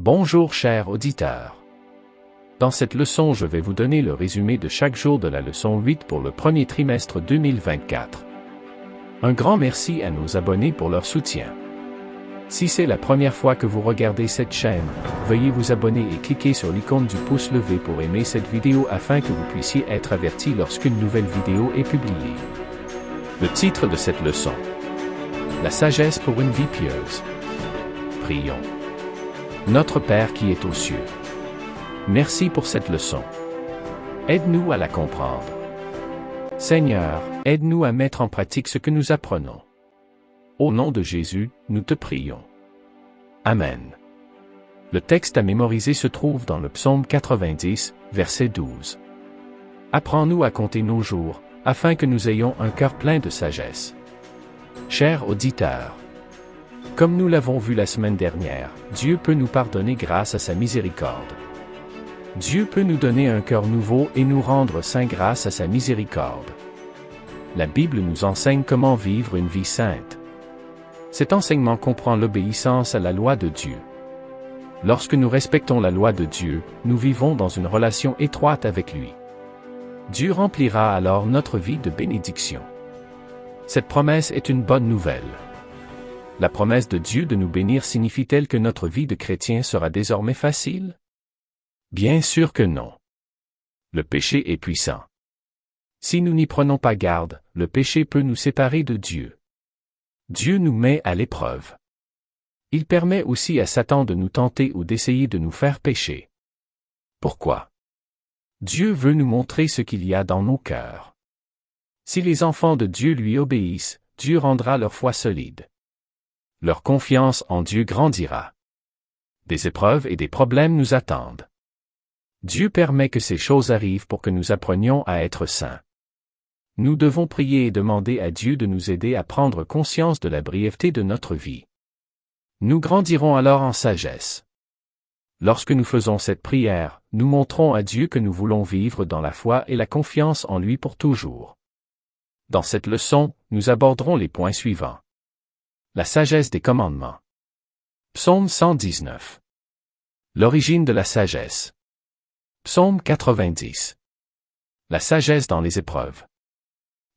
Bonjour chers auditeurs. Dans cette leçon, je vais vous donner le résumé de chaque jour de la leçon 8 pour le premier trimestre 2024. Un grand merci à nos abonnés pour leur soutien. Si c'est la première fois que vous regardez cette chaîne, veuillez vous abonner et cliquer sur l'icône du pouce levé pour aimer cette vidéo afin que vous puissiez être averti lorsqu'une nouvelle vidéo est publiée. Le titre de cette leçon: La sagesse pour une vie pieuse. Prions. Notre Père qui est aux cieux. Merci pour cette leçon. Aide-nous à la comprendre. Seigneur, aide-nous à mettre en pratique ce que nous apprenons. Au nom de Jésus, nous te prions. Amen. Le texte à mémoriser se trouve dans le psaume 90, verset 12. Apprends-nous à compter nos jours, afin que nous ayons un cœur plein de sagesse. Chers auditeurs, comme nous l'avons vu la semaine dernière, Dieu peut nous pardonner grâce à sa miséricorde. Dieu peut nous donner un cœur nouveau et nous rendre saints grâce à sa miséricorde. La Bible nous enseigne comment vivre une vie sainte. Cet enseignement comprend l'obéissance à la loi de Dieu. Lorsque nous respectons la loi de Dieu, nous vivons dans une relation étroite avec lui. Dieu remplira alors notre vie de bénédiction. Cette promesse est une bonne nouvelle. La promesse de Dieu de nous bénir signifie-t-elle que notre vie de chrétien sera désormais facile? Bien sûr que non. Le péché est puissant. Si nous n'y prenons pas garde, le péché peut nous séparer de Dieu. Dieu nous met à l'épreuve. Il permet aussi à Satan de nous tenter ou d'essayer de nous faire pécher. Pourquoi? Dieu veut nous montrer ce qu'il y a dans nos cœurs. Si les enfants de Dieu lui obéissent, Dieu rendra leur foi solide. Leur confiance en Dieu grandira. Des épreuves et des problèmes nous attendent. Dieu permet que ces choses arrivent pour que nous apprenions à être saints. Nous devons prier et demander à Dieu de nous aider à prendre conscience de la brièveté de notre vie. Nous grandirons alors en sagesse. Lorsque nous faisons cette prière, nous montrons à Dieu que nous voulons vivre dans la foi et la confiance en lui pour toujours. Dans cette leçon, nous aborderons les points suivants. La sagesse des commandements. Psaume 119. L'origine de la sagesse. Psaume 90. La sagesse dans les épreuves.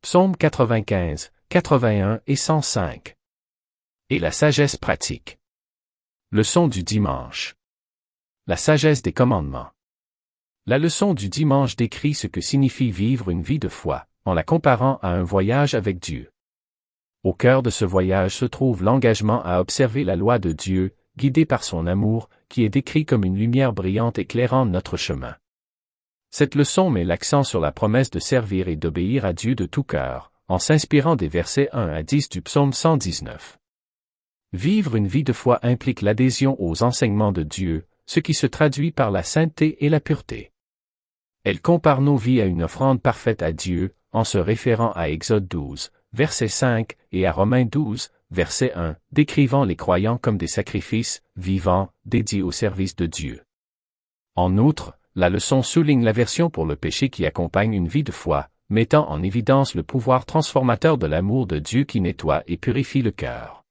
Psaume 95, 81 et 105. Et la sagesse pratique. Leçon du dimanche. La sagesse des commandements. La leçon du dimanche décrit ce que signifie vivre une vie de foi, en la comparant à un voyage avec Dieu. Au cœur de ce voyage se trouve l'engagement à observer la loi de Dieu, guidé par son amour, qui est décrit comme une lumière brillante éclairant notre chemin. Cette leçon met l'accent sur la promesse de servir et d'obéir à Dieu de tout cœur, en s'inspirant des versets 1 à 10 du psaume 119. Vivre une vie de foi implique l'adhésion aux enseignements de Dieu, ce qui se traduit par la sainteté et la pureté. Elle compare nos vies à une offrande parfaite à Dieu, en se référant à Exode 12, verset 5, et à Romains 12, verset 1, décrivant les croyants comme des sacrifices vivants, dédiés au service de Dieu. En outre, la leçon souligne l'aversion pour le péché qui accompagne une vie de foi, mettant en évidence le pouvoir transformateur de l'amour de Dieu qui nettoie et purifie le cœur.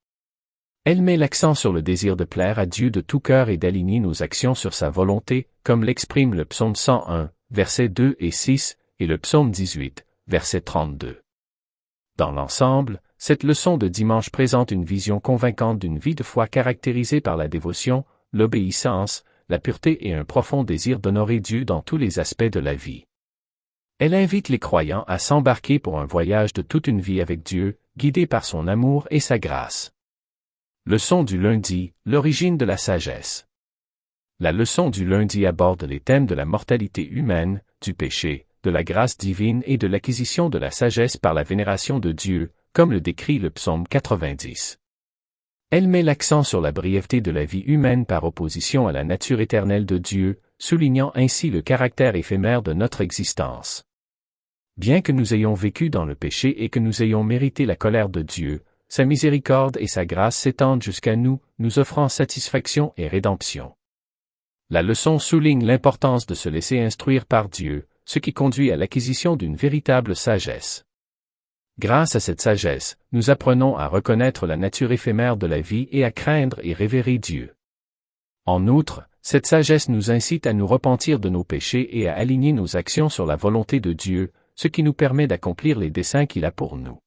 Elle met l'accent sur le désir de plaire à Dieu de tout cœur et d'aligner nos actions sur sa volonté, comme l'exprime le psaume 101, versets 2 et 6, et le psaume 18, verset 32. Dans l'ensemble, cette leçon de dimanche présente une vision convaincante d'une vie de foi caractérisée par la dévotion, l'obéissance, la pureté et un profond désir d'honorer Dieu dans tous les aspects de la vie. Elle invite les croyants à s'embarquer pour un voyage de toute une vie avec Dieu, guidé par son amour et sa grâce. Leçon du lundi, l'origine de la sagesse. La leçon du lundi aborde les thèmes de la mortalité humaine, du péché, de la grâce divine et de l'acquisition de la sagesse par la vénération de Dieu, comme le décrit le psaume 90. Elle met l'accent sur la brièveté de la vie humaine par opposition à la nature éternelle de Dieu, soulignant ainsi le caractère éphémère de notre existence. Bien que nous ayons vécu dans le péché et que nous ayons mérité la colère de Dieu, sa miséricorde et sa grâce s'étendent jusqu'à nous, nous offrant satisfaction et rédemption. La leçon souligne l'importance de se laisser instruire par Dieu, ce qui conduit à l'acquisition d'une véritable sagesse. Grâce à cette sagesse, nous apprenons à reconnaître la nature éphémère de la vie et à craindre et révérer Dieu. En outre, cette sagesse nous incite à nous repentir de nos péchés et à aligner nos actions sur la volonté de Dieu, ce qui nous permet d'accomplir les desseins qu'il a pour nous.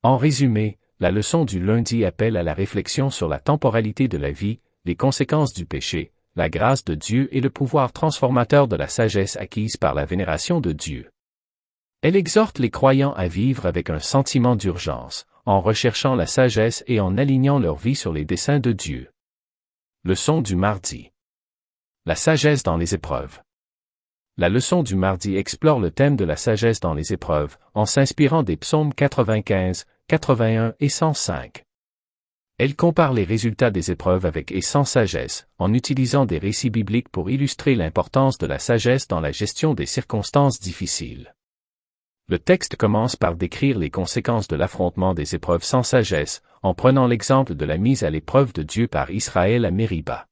En résumé, la leçon du lundi appelle à la réflexion sur la temporalité de la vie, les conséquences du péché, la grâce de Dieu et le pouvoir transformateur de la sagesse acquise par la vénération de Dieu. Elle exhorte les croyants à vivre avec un sentiment d'urgence, en recherchant la sagesse et en alignant leur vie sur les desseins de Dieu. Leçon du mardi. La sagesse dans les épreuves. La leçon du mardi explore le thème de la sagesse dans les épreuves, en s'inspirant des psaumes 95, 81 et 105. Elle compare les résultats des épreuves avec et sans sagesse, en utilisant des récits bibliques pour illustrer l'importance de la sagesse dans la gestion des circonstances difficiles. Le texte commence par décrire les conséquences de l'affrontement des épreuves sans sagesse, en prenant l'exemple de la mise à l'épreuve de Dieu par Israël à Mériba.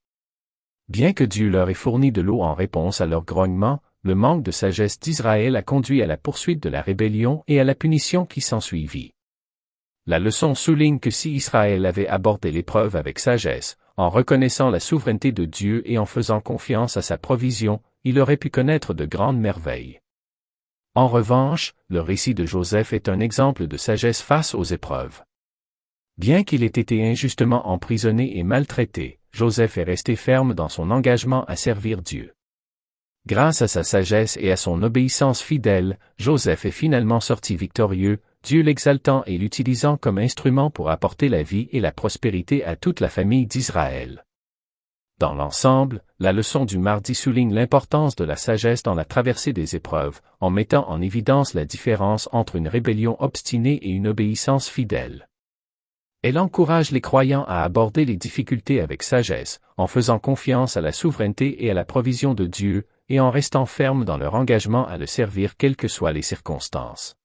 Bien que Dieu leur ait fourni de l'eau en réponse à leur grognement, le manque de sagesse d'Israël a conduit à la poursuite de la rébellion et à la punition qui s'ensuivit. La leçon souligne que si Israël avait abordé l'épreuve avec sagesse, en reconnaissant la souveraineté de Dieu et en faisant confiance à sa provision, il aurait pu connaître de grandes merveilles. En revanche, le récit de Joseph est un exemple de sagesse face aux épreuves. Bien qu'il ait été injustement emprisonné et maltraité, Joseph est resté ferme dans son engagement à servir Dieu. Grâce à sa sagesse et à son obéissance fidèle, Joseph est finalement sorti victorieux, Dieu l'exaltant et l'utilisant comme instrument pour apporter la vie et la prospérité à toute la famille d'Israël. Dans l'ensemble, la leçon du mardi souligne l'importance de la sagesse dans la traversée des épreuves, en mettant en évidence la différence entre une rébellion obstinée et une obéissance fidèle. Elle encourage les croyants à aborder les difficultés avec sagesse, en faisant confiance à la souveraineté et à la provision de Dieu, et en restant fermes dans leur engagement à le servir quelles que soient les circonstances.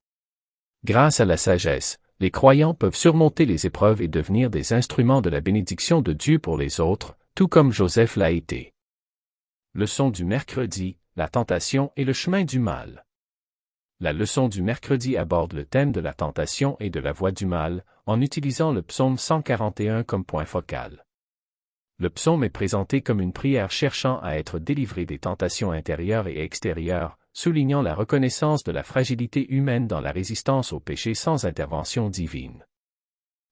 Grâce à la sagesse, les croyants peuvent surmonter les épreuves et devenir des instruments de la bénédiction de Dieu pour les autres, tout comme Joseph l'a été. Leçon du mercredi, la tentation et le chemin du mal. La leçon du mercredi aborde le thème de la tentation et de la voie du mal, en utilisant le psaume 141 comme point focal. Le psaume est présenté comme une prière cherchant à être délivré des tentations intérieures et extérieures, soulignant la reconnaissance de la fragilité humaine dans la résistance au péché sans intervention divine.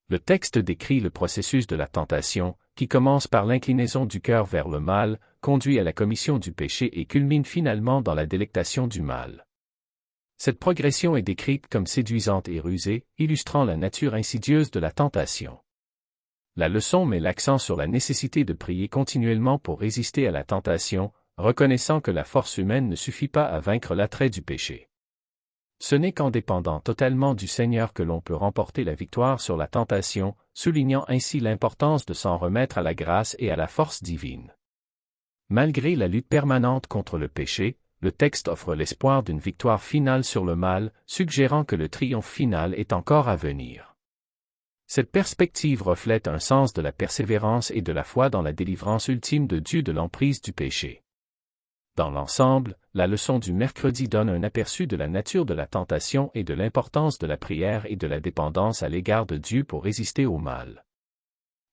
Le texte décrit le processus de la tentation, qui commence par l'inclinaison du cœur vers le mal, conduit à la commission du péché et culmine finalement dans la délectation du mal. Cette progression est décrite comme séduisante et rusée, illustrant la nature insidieuse de la tentation. La leçon met l'accent sur la nécessité de prier continuellement pour résister à la tentation, reconnaissant que la force humaine ne suffit pas à vaincre l'attrait du péché. Ce n'est qu'en dépendant totalement du Seigneur que l'on peut remporter la victoire sur la tentation, soulignant ainsi l'importance de s'en remettre à la grâce et à la force divine. Malgré la lutte permanente contre le péché, le texte offre l'espoir d'une victoire finale sur le mal, suggérant que le triomphe final est encore à venir. Cette perspective reflète un sens de la persévérance et de la foi dans la délivrance ultime de Dieu de l'emprise du péché. Dans l'ensemble, la leçon du mercredi donne un aperçu de la nature de la tentation et de l'importance de la prière et de la dépendance à l'égard de Dieu pour résister au mal.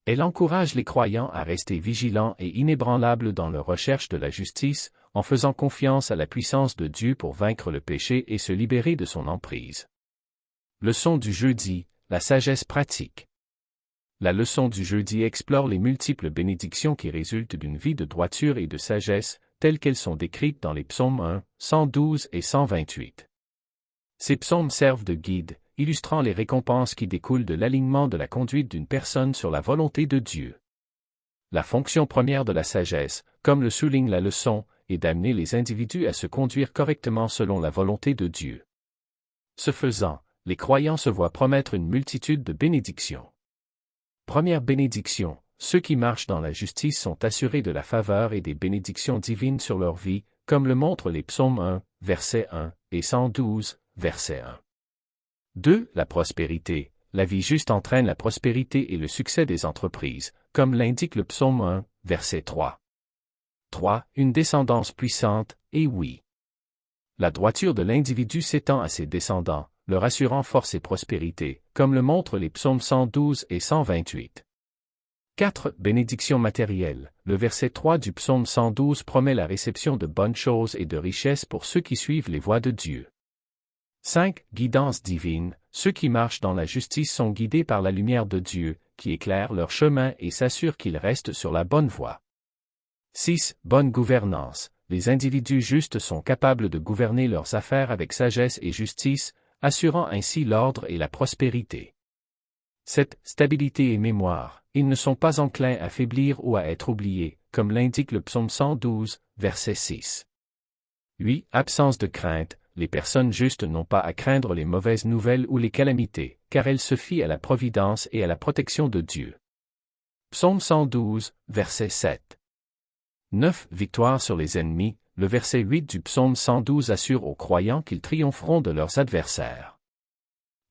Elle encourage les croyants à rester vigilants et inébranlables dans leur recherche de la justice, en faisant confiance à la puissance de Dieu pour vaincre le péché et se libérer de son emprise. Leçon du jeudi, la sagesse pratique. La leçon du jeudi explore les multiples bénédictions qui résultent d'une vie de droiture et de sagesse, telles qu'elles sont décrites dans les psaumes 1, 112 et 128. Ces psaumes servent de guide, illustrant les récompenses qui découlent de l'alignement de la conduite d'une personne sur la volonté de Dieu. La fonction première de la sagesse, comme le souligne la leçon, est d'amener les individus à se conduire correctement selon la volonté de Dieu. Ce faisant, les croyants se voient promettre une multitude de bénédictions. Première bénédiction, ceux qui marchent dans la justice sont assurés de la faveur et des bénédictions divines sur leur vie, comme le montrent les psaumes 1, verset 1, et 112, verset 1. 2. La prospérité. La vie juste entraîne la prospérité et le succès des entreprises, comme l'indique le psaume 1, verset 3. 3. Une descendance puissante, et oui. La droiture de l'individu s'étend à ses descendants, leur assurant force et prospérité, comme le montrent les psaumes 112 et 128. 4. Bénédiction matérielle. Le verset 3 du psaume 112 promet la réception de bonnes choses et de richesses pour ceux qui suivent les voies de Dieu. 5. Guidance divine. Ceux qui marchent dans la justice sont guidés par la lumière de Dieu, qui éclaire leur chemin et s'assure qu'ils restent sur la bonne voie. 6. Bonne gouvernance. Les individus justes sont capables de gouverner leurs affaires avec sagesse et justice, assurant ainsi l'ordre et la prospérité. 7. Stabilité et mémoire. Ils ne sont pas enclins à faiblir ou à être oubliés, comme l'indique le psaume 112, verset 6. 8. Absence de crainte. Les personnes justes n'ont pas à craindre les mauvaises nouvelles ou les calamités, car elles se fient à la providence et à la protection de Dieu. Psaume 112, verset 7. 9. Victoire sur les ennemis. Le verset 8 du psaume 112 assure aux croyants qu'ils triompheront de leurs adversaires.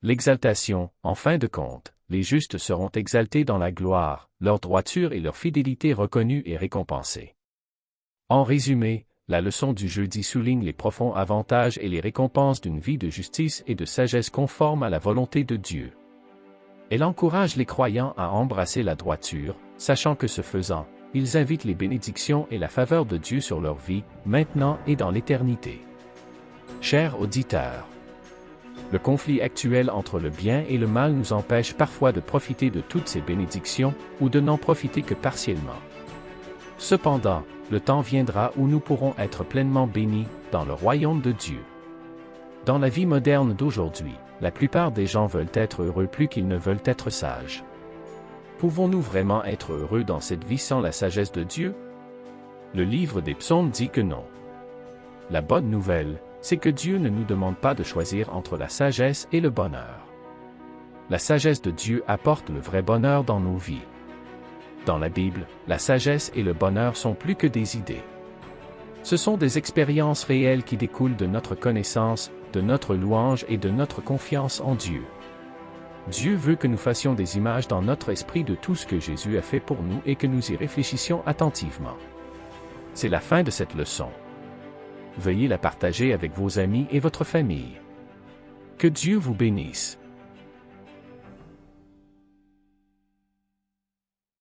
L'exaltation, en fin de compte, les justes seront exaltés dans la gloire, leur droiture et leur fidélité reconnues et récompensées. En résumé, la leçon du jeudi souligne les profonds avantages et les récompenses d'une vie de justice et de sagesse conforme à la volonté de Dieu. Elle encourage les croyants à embrasser la droiture, sachant que ce faisant, ils invitent les bénédictions et la faveur de Dieu sur leur vie, maintenant et dans l'éternité. Chers auditeurs, le conflit actuel entre le bien et le mal nous empêche parfois de profiter de toutes ces bénédictions, ou de n'en profiter que partiellement. Cependant, le temps viendra où nous pourrons être pleinement bénis, dans le royaume de Dieu. Dans la vie moderne d'aujourd'hui, la plupart des gens veulent être heureux plus qu'ils ne veulent être sages. Pouvons-nous vraiment être heureux dans cette vie sans la sagesse de Dieu? Le livre des psaumes dit que non. La bonne nouvelle, c'est que Dieu ne nous demande pas de choisir entre la sagesse et le bonheur. La sagesse de Dieu apporte le vrai bonheur dans nos vies. Dans la Bible, la sagesse et le bonheur sont plus que des idées. Ce sont des expériences réelles qui découlent de notre connaissance, de notre louange et de notre confiance en Dieu. Dieu veut que nous fassions des images dans notre esprit de tout ce que Jésus a fait pour nous et que nous y réfléchissions attentivement. C'est la fin de cette leçon. Veuillez la partager avec vos amis et votre famille. Que Dieu vous bénisse.